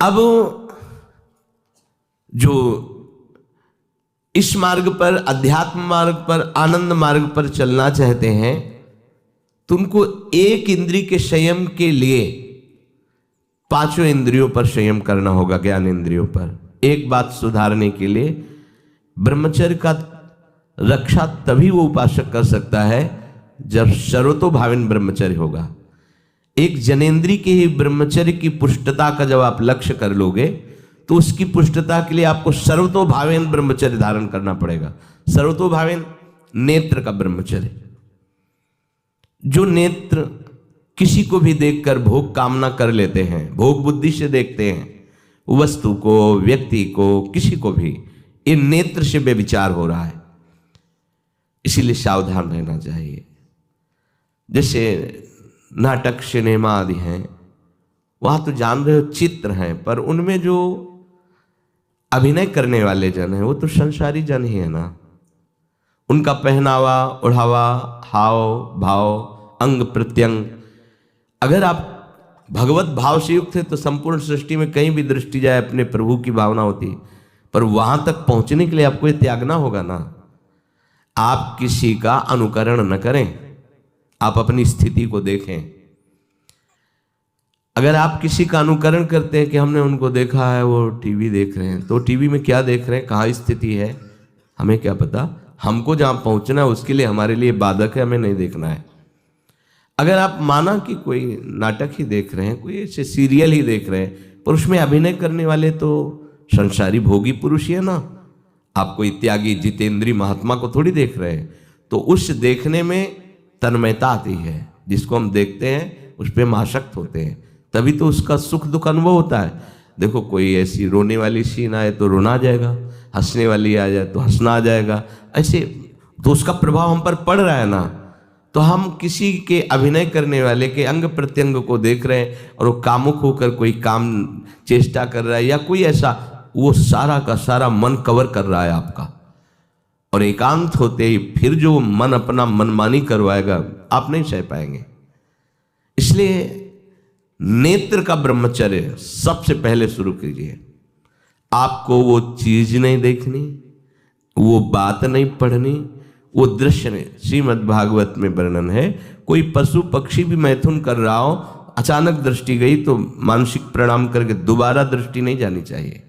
अब जो इस मार्ग पर, अध्यात्म मार्ग पर, आनंद मार्ग पर चलना चाहते हैं तो उनको एक इंद्रिय के संयम के लिए पांचों इंद्रियों पर संयम करना होगा, ज्ञान इंद्रियों पर। एक बात सुधारने के लिए ब्रह्मचर्य का रक्षा तभी वो उपासक कर सकता है जब सर्वतोभावेन ब्रह्मचर्य होगा। एक जनेन्द्रीय के ही ब्रह्मचर्य की पुष्टता का जब आप लक्ष्य कर लोगे तो उसकी पुष्टता के लिए आपको सर्वतोभावेन ब्रह्मचर्य धारण करना पड़ेगा। सर्वतोभावेन नेत्र का ब्रह्मचर्य, जो नेत्र किसी को भी देखकर भोग कामना कर लेते हैं, भोग बुद्धि से देखते हैं वस्तु को, व्यक्ति को, किसी को भी, ये नेत्र से व्यभिचार हो रहा है। इसीलिए सावधान रहना चाहिए। जैसे नाटक, सिनेमा आदि हैं, वहां तो जान रहे हो चित्र हैं, पर उनमें जो अभिनय करने वाले जन हैं वो तो संसारी जन ही है ना। उनका पहनावा, ओढ़ावा, हाव भाव, अंग प्रत्यंग, अगर आप भगवत भाव से युक्त है तो संपूर्ण सृष्टि में कहीं भी दृष्टि जाए अपने प्रभु की भावना होती। पर वहां तक पहुंचने के लिए आपको ये त्यागना होगा ना। आप किसी का अनुकरण न करें, आप अपनी स्थिति को देखें। अगर आप किसी का अनुकरण करते हैं कि हमने उनको देखा है वो टीवी देख रहे हैं, तो टीवी में क्या देख रहे हैं, कहाँ स्थिति है, हमें क्या पता। हमको जहां पहुंचना है उसके लिए हमारे लिए बाधक है, हमें नहीं देखना है। अगर आप माना कि कोई नाटक ही देख रहे हैं, कोई ऐसे सीरियल ही देख रहे हैं, पर उसमें अभिनय करने वाले तो संसारी भोगी पुरुष ही है ना। आप कोई त्यागी जितेंद्रीय महात्मा को थोड़ी देख रहे हैं। तो उस देखने में तन्मयता आती है, जिसको हम देखते हैं उस पर हम आसक्त होते हैं, तभी तो उसका सुख दुख अनुभव होता है। देखो कोई ऐसी रोने वाली सीन आए तो रोना आ जाएगा, हंसने वाली आ जाए तो हंसना आ जाएगा, ऐसे तो उसका प्रभाव हम पर पड़ रहा है ना। तो हम किसी के अभिनय करने वाले के अंग प्रत्यंग को देख रहे हैं और वो कामुक होकर कोई काम चेष्टा कर रहा है या कोई ऐसा, वो सारा का सारा मन कवर कर रहा है आपका। और एकांत होते ही फिर जो मन अपना मनमानी करवाएगा आप नहीं सह पाएंगे। इसलिए नेत्र का ब्रह्मचर्य सबसे पहले शुरू कीजिए। आपको वो चीज नहीं देखनी, वो बात नहीं पढ़नी, वो दृश्य नहीं। श्रीमद् भागवत में वर्णन है, कोई पशु पक्षी भी मैथुन कर रहा हो, अचानक दृष्टि गई तो मानसिक प्रणाम करके दोबारा दृष्टि नहीं जानी चाहिए।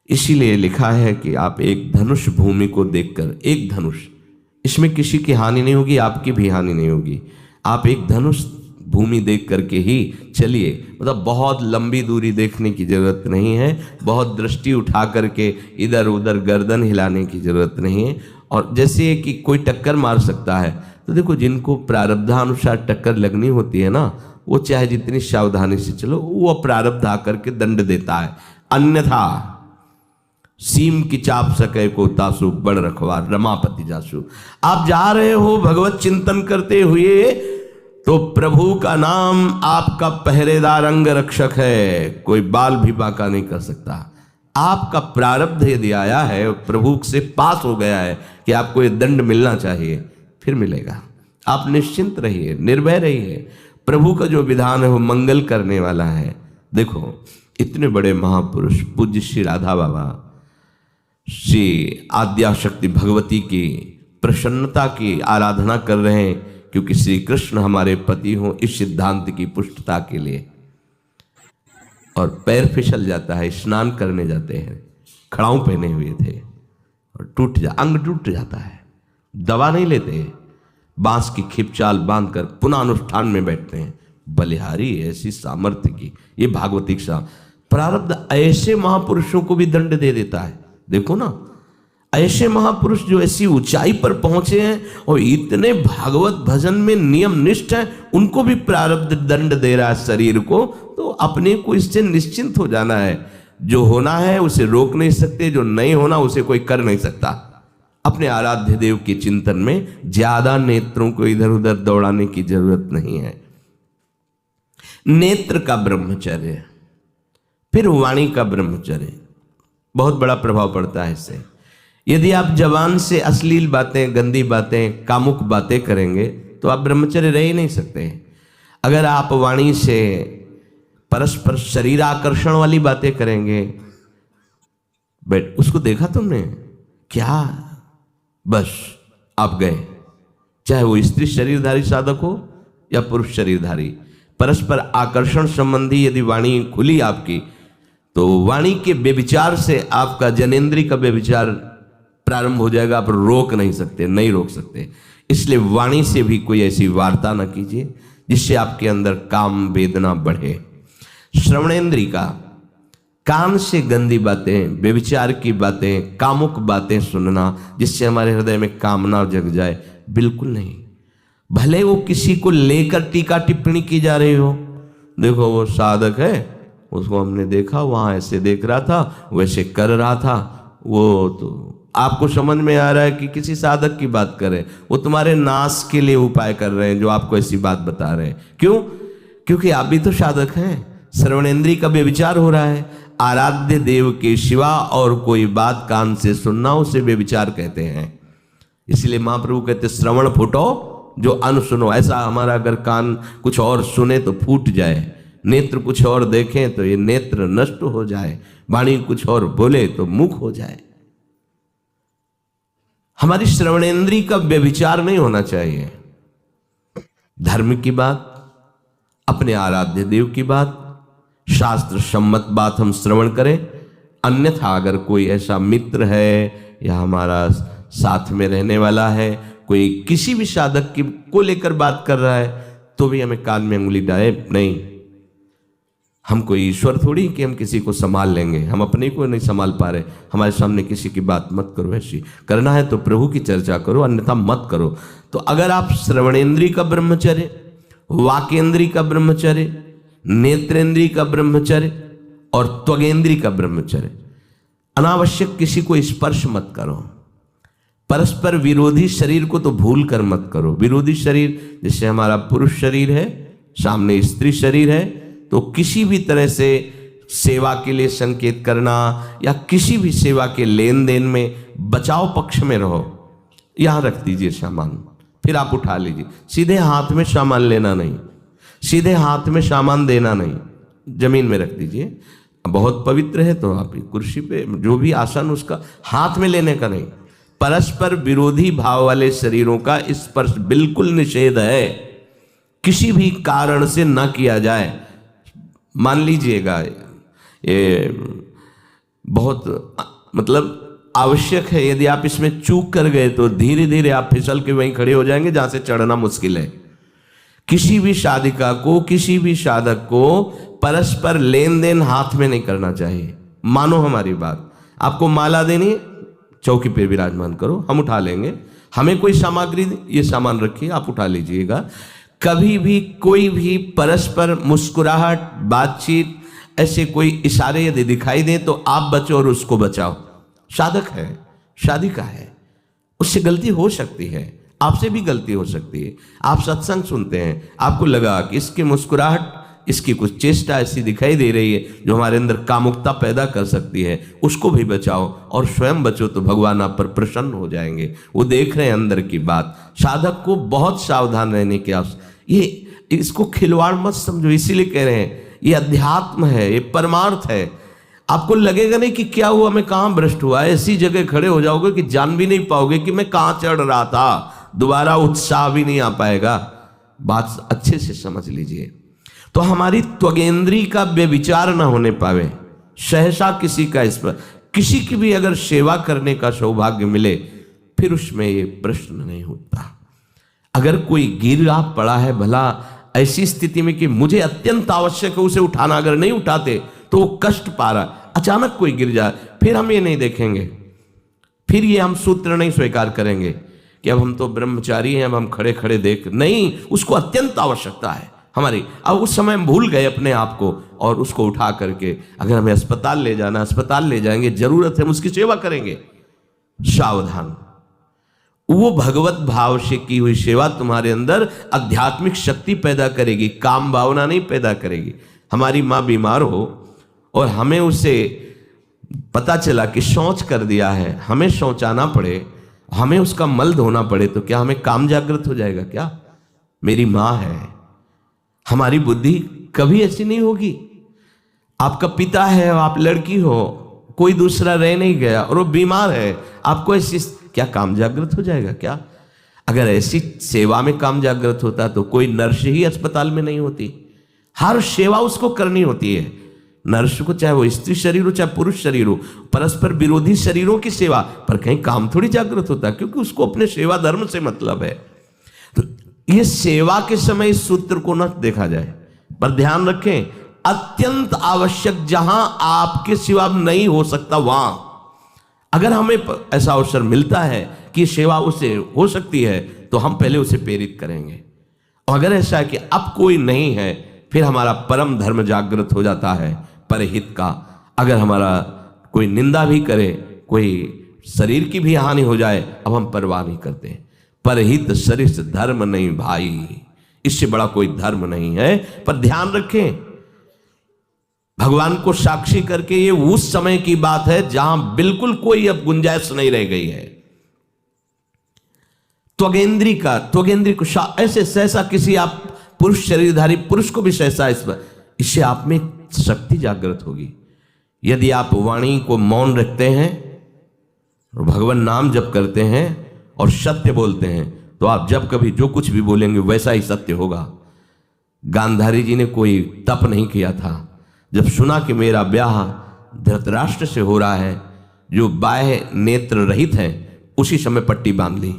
इसीलिए लिखा है कि आप एक धनुष भूमि को देखकर, एक धनुष, इसमें किसी की हानि नहीं होगी, आपकी भी हानि नहीं होगी। आप एक धनुष भूमि देख करके ही चलिए। मतलब बहुत लंबी दूरी देखने की जरूरत नहीं है, बहुत दृष्टि उठा करके इधर उधर गर्दन हिलाने की जरूरत नहीं है। और जैसे कि कोई टक्कर मार सकता है, तो देखो जिनको प्रारब्धानुसार टक्कर लगनी होती है ना, वो चाहे जितनी सावधानी से चलो, वो प्रारब्ध आकर के दंड देता है। अन्यथा सीम की चाप सके को तासु बड़ रखवार रमापति जासु। आप जा रहे हो भगवत चिंतन करते हुए तो प्रभु का नाम आपका पहरेदार अंग रक्षक है, कोई बाल भी बाका नहीं कर सकता। आपका प्रारब्ध यदि आया है, प्रभु से पास हो गया है कि आपको ये दंड मिलना चाहिए, फिर मिलेगा। आप निश्चिंत रहिए, निर्भय रहिए। प्रभु का जो विधान है वो मंगल करने वाला है। देखो इतने बड़े महापुरुष पूज्य श्री राधा बाबा, श्री आद्याशक्ति भगवती की प्रसन्नता की आराधना कर रहे हैं, क्योंकि श्री कृष्ण हमारे पति हों, इस सिद्धांत की पुष्टता के लिए। और पैर फिसल जाता है, स्नान करने जाते हैं, खड़ाऊ पहने हुए थे और अंग टूट जाता है, दवा नहीं लेते, बांस की खिपचाल बांधकर पुनः अनुष्ठान में बैठते हैं। बलिहारी ऐसी सामर्थ्य की, ये भागवतिक सा प्रारब्ध ऐसे महापुरुषों को भी दंड दे देता है। देखो ना, ऐसे महापुरुष जो ऐसी ऊंचाई पर पहुंचे हैं और इतने भागवत भजन में नियम निष्ठ हैं, उनको भी प्रारब्ध दंड दे रहा है शरीर को। तो अपने को इससे निश्चिंत हो जाना है। जो होना है उसे रोक नहीं सकते, जो नहीं होना उसे कोई कर नहीं सकता। अपने आराध्य देव के चिंतन में ज्यादा नेत्रों को इधर उधर दौड़ाने की जरूरत नहीं है। नेत्र का ब्रह्मचर्य, फिर वाणी का ब्रह्मचर्य, बहुत बड़ा प्रभाव पड़ता है इससे। यदि आप जबान से अश्लील बातें, गंदी बातें, कामुक बातें करेंगे तो आप ब्रह्मचर्य रह ही नहीं सकते। अगर आप वाणी से परस्पर शरीर आकर्षण वाली बातें करेंगे। उसको देखा तुमने क्या, बस आप गए। चाहे वो स्त्री शरीरधारी साधक हो या पुरुष शरीरधारी, परस्पर आकर्षण संबंधी यदि वाणी खुली आपकी, तो वाणी के व्यभिचार से आपका जनेंद्री का व्यभिचार प्रारंभ हो जाएगा। आप रोक नहीं सकते, नहीं रोक सकते। इसलिए वाणी से भी कोई ऐसी वार्ता न कीजिए जिससे आपके अंदर काम वेदना बढ़े। श्रवणेंद्री का, कान से गंदी बातें, व्यभिचार की बातें, कामुक बातें सुनना जिससे हमारे हृदय में कामना जग जाए, बिल्कुल नहीं। भले वो किसी को लेकर टीका टिप्पणी की जा रही हो, देखो वो साधक है, उसको हमने देखा वहां ऐसे देख रहा था, वैसे कर रहा था, वो तो आपको समझ में आ रहा है कि किसी साधक की बात कर रहे हैं, वो तुम्हारे नाश के लिए उपाय कर रहे हैं जो आपको ऐसी बात बता रहे हैं। क्यों? क्योंकि आप भी तो साधक हैं। श्रवणेंद्री का व्यभिचार हो रहा है। आराध्य देव के सिवा और कोई बात कान से सुनना उसे व्यभिचार कहते हैं। इसलिए महाप्रभु कहते श्रवण फूटो जो अन सुनो। ऐसा हमारा अगर कान कुछ और सुने तो फूट जाए, नेत्र कुछ और देखें तो ये नेत्र नष्ट हो जाए, वाणी कुछ और बोले तो मुख हो जाए। हमारी श्रवणेंद्री का व्यभिचार नहीं होना चाहिए। धर्म की बात, अपने आराध्य देव की बात, शास्त्र सम्मत बात हम श्रवण करें। अन्यथा अगर कोई ऐसा मित्र है या हमारा साथ में रहने वाला है, कोई किसी भी साधक की को लेकर बात कर रहा है, तो भी हमें कान में उंगली डाले नहीं। हम कोई ईश्वर थोड़ी कि हम किसी को संभाल लेंगे, हम अपने को नहीं संभाल पा रहे। हमारे सामने किसी की बात मत करो, ऐसी करना है तो प्रभु की चर्चा करो, अन्यथा मत करो। तो अगर आप श्रवणेंद्री का ब्रह्मचर्य, वाकेंद्री का ब्रह्मचर्य, नेत्रेंद्री का ब्रह्मचर्य और त्वगेंद्री का ब्रह्मचर्य, अनावश्यक किसी को स्पर्श मत करो। परस्पर विरोधी शरीर को तो भूल कर मत करो। विरोधी शरीर जैसे हमारा पुरुष शरीर है, सामने स्त्री शरीर है, तो किसी भी तरह से सेवा के लिए संकेत करना या किसी भी सेवा के लेन देन में बचाव पक्ष में रहो। यहां रख दीजिए सामान, फिर आप उठा लीजिए। सीधे हाथ में सामान लेना नहीं, सीधे हाथ में सामान देना नहीं, जमीन में रख दीजिए। बहुत पवित्र है तो आप कुर्सी पे जो भी आसन उसका हाथ में लेने का नहीं। परस्पर विरोधी भाव वाले शरीरों का स्पर्श बिल्कुल निषेध है, किसी भी कारण से न किया जाए। मान लीजिएगा ये बहुत मतलब आवश्यक है, यदि आप इसमें चूक कर गए तो धीरे धीरे आप फिसल के वहीं खड़े हो जाएंगे जहां से चढ़ना मुश्किल है। किसी भी साधिका को, किसी भी साधक को परस्पर लेन देन हाथ में नहीं करना चाहिए। मानो हमारी बात, आपको माला देनी, चौकी पे विराजमान करो, हम उठा लेंगे। हमें कोई सामग्री, ये सामान रखिए, आप उठा लीजिएगा। कभी भी कोई भी परस्पर मुस्कुराहट, बातचीत, ऐसे कोई इशारे यदि दिखाई दे तो आप बचो और उसको बचाओ। साधक है, साधिका है, उससे गलती हो सकती है, आपसे भी गलती हो सकती है। आप सत्संग सुनते हैं, आपको लगा कि इसकी मुस्कुराहट, इसकी कुछ चेष्टा ऐसी दिखाई दे रही है जो हमारे अंदर कामुकता पैदा कर सकती है, उसको भी बचाओ और स्वयं बचो, तो भगवान आप पर प्रसन्न हो जाएंगे। वो देख रहे हैं अंदर की बात। साधक को बहुत सावधान रहने की आवश्यकता। ये इसको खिलवाड़ मत समझो, इसीलिए कह रहे हैं ये अध्यात्म है, ये परमार्थ है। आपको लगेगा नहीं कि क्या हुआ, मैं कहां भ्रष्ट हुआ, ऐसी जगह खड़े हो जाओगे कि जान भी नहीं पाओगे कि मैं कहां चढ़ रहा था, दोबारा उत्साह भी नहीं आ पाएगा। बात अच्छे से समझ लीजिए। तो हमारी त्वगेंद्री का व्यभिचार न होने पावे, सहसा किसी का इस पर, किसी की भी अगर सेवा करने का सौभाग्य मिले, फिर उसमें ये प्रश्न नहीं होता। अगर कोई गिर रहा पड़ा है, भला ऐसी स्थिति में कि मुझे अत्यंत आवश्यक है उसे उठाना, अगर नहीं उठाते तो वो कष्ट पा रहा, अचानक कोई गिर जाए, फिर हम ये नहीं देखेंगे, फिर ये हम सूत्र नहीं स्वीकार करेंगे कि अब हम तो ब्रह्मचारी हैं, अब हम खड़े खड़े देख नहीं। उसको अत्यंत आवश्यकता है हमारी। अब उस समय हम भूल गए अपने आप को और उसको उठा करके अगर हमें अस्पताल ले जाना, अस्पताल ले जाएंगे, जरूरत है हम उसकी सेवा करेंगे। सावधान, वो भगवत भाव से की हुई सेवा तुम्हारे अंदर आध्यात्मिक शक्ति पैदा करेगी, काम भावना नहीं पैदा करेगी। हमारी माँ बीमार हो और हमें उसे पता चला कि शौच कर दिया है, हमें शौचाना पड़े, हमें उसका मल धोना पड़े, तो क्या हमें काम जागृत हो जाएगा? क्या मेरी माँ है, हमारी बुद्धि कभी ऐसी नहीं होगी। आपका पिता है, आप लड़की हो, कोई दूसरा रह नहीं गया और वो बीमार है, आपको ऐसी क्या काम जागृत हो जाएगा क्या? अगर ऐसी सेवा में काम जागृत होता तो कोई नर्स ही अस्पताल में नहीं होती। हर सेवा उसको करनी होती है, नर्स को, चाहे वो स्त्री शरीर हो चाहे पुरुष शरीर हो, परस्पर विरोधी शरीरों की सेवा, पर कहीं काम थोड़ी जागृत होता, क्योंकि उसको अपने सेवा धर्म से मतलब है। तो ये सेवा के समय इस सूत्र को न देखा जाए, पर ध्यान रखें, अत्यंत आवश्यक जहां आपके सिवा नहीं हो सकता वहां अगर हमें ऐसा अवसर मिलता है कि सेवा उसे हो सकती है तो हम पहले उसे प्रेरित करेंगे। और अगर ऐसा है कि अब कोई नहीं है, फिर हमारा परम धर्म जागृत हो जाता है परहित का। अगर हमारा कोई निंदा भी करे, कोई शरीर की भी हानि हो जाए, अब हम परवाह नहीं करते। परहित सरिस धर्म नहीं भाई, इससे बड़ा कोई धर्म नहीं है। पर ध्यान रखें, भगवान को साक्षी करके ये उस समय की बात है जहां बिल्कुल कोई अब गुंजाइश नहीं रह गई है। त्वगेंद्री को ऐसे सहसा किसी आप पुरुष शरीरधारी पुरुष को भी सहसा इससे आप में शक्ति जागृत होगी। यदि आप वाणी को मौन रखते हैं और भगवान नाम जप करते हैं और सत्य बोलते हैं, तो आप जब कभी जो कुछ भी बोलेंगे वैसा ही सत्य होगा। गांधारी जी ने कोई तप नहीं किया था, जब सुना कि मेरा ब्याह धृतराष्ट्र से हो रहा है जो बाह्य नेत्र रहित हैं, उसी समय पट्टी बांध ली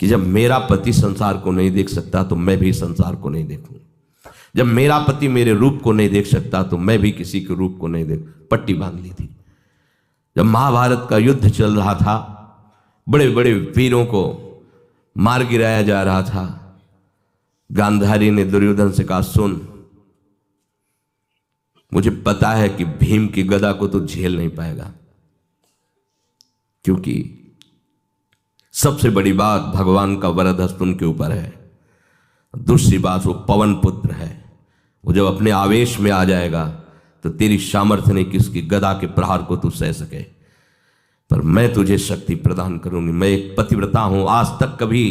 कि जब मेरा पति संसार को नहीं देख सकता तो मैं भी संसार को नहीं देखूं। जब मेरा पति मेरे रूप को नहीं देख सकता तो मैं भी किसी के रूप को नहीं देख, पट्टी बांध ली थी। जब महाभारत का युद्ध चल रहा था, बड़े बड़े वीरों को मार गिराया जा रहा था, गांधारी ने दुर्योधन से कहा, सुन, मुझे पता है कि भीम की गदा को तो झेल नहीं पाएगा, क्योंकि सबसे बड़ी बात भगवान का वरद हस्त उनके ऊपर है। दूसरी बात, वो पवन पुत्र है, वो जब अपने आवेश में आ जाएगा तो तेरी सामर्थ्य नहीं कि उसकी गदा के प्रहार को तू सह सके। पर मैं तुझे शक्ति प्रदान करूंगी। मैं एक पतिव्रता हूं, आज तक कभी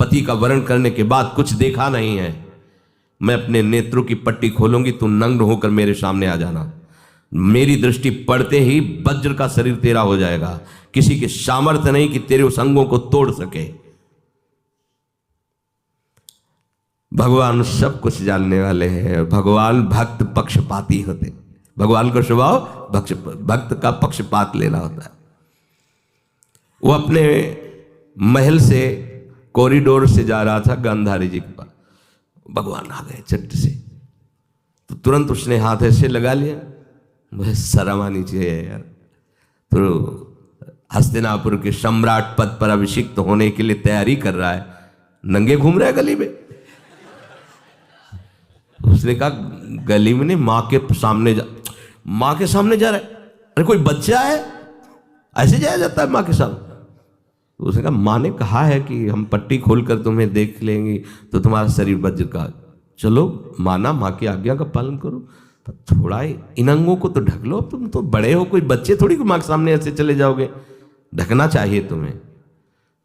पति का वरण करने के बाद कुछ देखा नहीं है। मैं अपने नेत्रों की पट्टी खोलूंगी, तू नग्न होकर मेरे सामने आ जाना। मेरी दृष्टि पड़ते ही वज्र का शरीर तेरा हो जाएगा। किसी के सामर्थ्य नहीं कि तेरे उस अंगों को तोड़ सके। भगवान सब कुछ जानने वाले हैं। भगवान भक्त पक्षपाती होते। भगवान का स्वभाव भक्त का पक्षपात लेना होता है। वो अपने महल से कॉरिडोर से जा रहा था गांधारी जी के पास, भगवान आ गए चट से, तो तुरंत उसने हाथ ऐसे लगा लिया। मुझे शर्म आनी चाहिए यार, तो हस्तिनापुर के सम्राट पद पर अभिषिक्त होने के लिए तैयारी कर रहा है, नंगे घूम रहा है गली में। उसने कहा, गली में नहीं, माँ के सामने जा रहा है। अरे कोई बच्चा है, ऐसे जाया जाता है माँ के सामने? तो उसने कहा, माँ ने कहा है कि हम पट्टी खोलकर तुम्हें देख लेंगे तो तुम्हारा शरीर वज्र का। चलो माना, माँ की आज्ञा का पालन करो, पर थोड़ा इन अंगों को तो ढक लो। तुम तो बड़े हो, कोई बच्चे थोड़ी को माँ के सामने ऐसे चले जाओगे, ढकना चाहिए तुम्हें।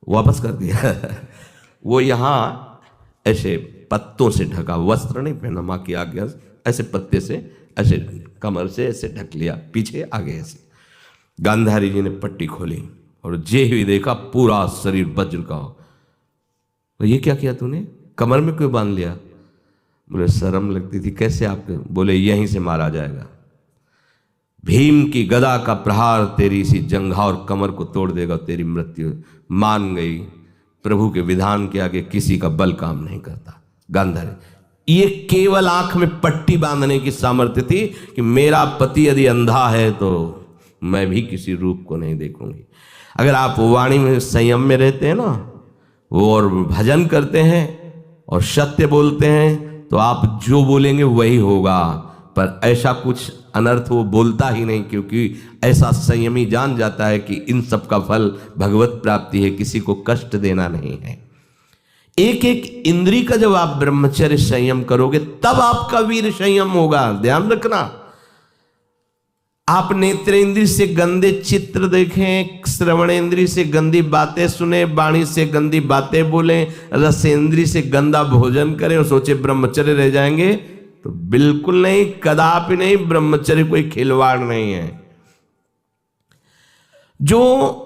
वापस कर दिया। वो यहाँ ऐसे पत्तों से ढका, वस्त्र नहीं पहना, माँ की आज्ञा ऐसे पत्ते से ऐसे कमर से ऐसे ढक लिया, पीछे आगे ऐसे। गांधारी जी ने पट्टी खोली और जे ही देखा पूरा शरीर वज्र का। तो ये क्या किया तूने, कमर में क्यों बांध लिया? बोले शर्म लगती थी। कैसे आपके? बोले यहीं से मारा जाएगा। भीम की गदा का प्रहार तेरी इसी जंघा और कमर को तोड़ देगा, तेरी मृत्यु। मान गई, प्रभु के विधान के आगे किसी का बल काम नहीं करता। गांधारी, ये केवल आंख में पट्टी बांधने की सामर्थ्य थी कि मेरा पति यदि अंधा है तो मैं भी किसी रूप को नहीं देखूंगी। अगर आप वाणी में संयम में रहते हैं ना, वो और भजन करते हैं और सत्य बोलते हैं, तो आप जो बोलेंगे वही होगा। पर ऐसा कुछ अनर्थ वो बोलता ही नहीं, क्योंकि ऐसा संयमी जान जाता है कि इन सब का फल भगवत प्राप्ति है, किसी को कष्ट देना नहीं है। एक एक इंद्री का जब आप ब्रह्मचर्य संयम करोगे तब आपका वीर संयम होगा। ध्यान रखना, आप नेत्रेंद्री से गंदे चित्र देखें, श्रवणेंद्री से गंदी बातें सुने, वाणी से गंदी बातें बोलें, रसेंद्री से गंदा भोजन करें और सोचे ब्रह्मचर्य रह जाएंगे, तो बिल्कुल नहीं, कदापि नहीं, ब्रह्मचर्य कोई खिलवाड़ नहीं है। जो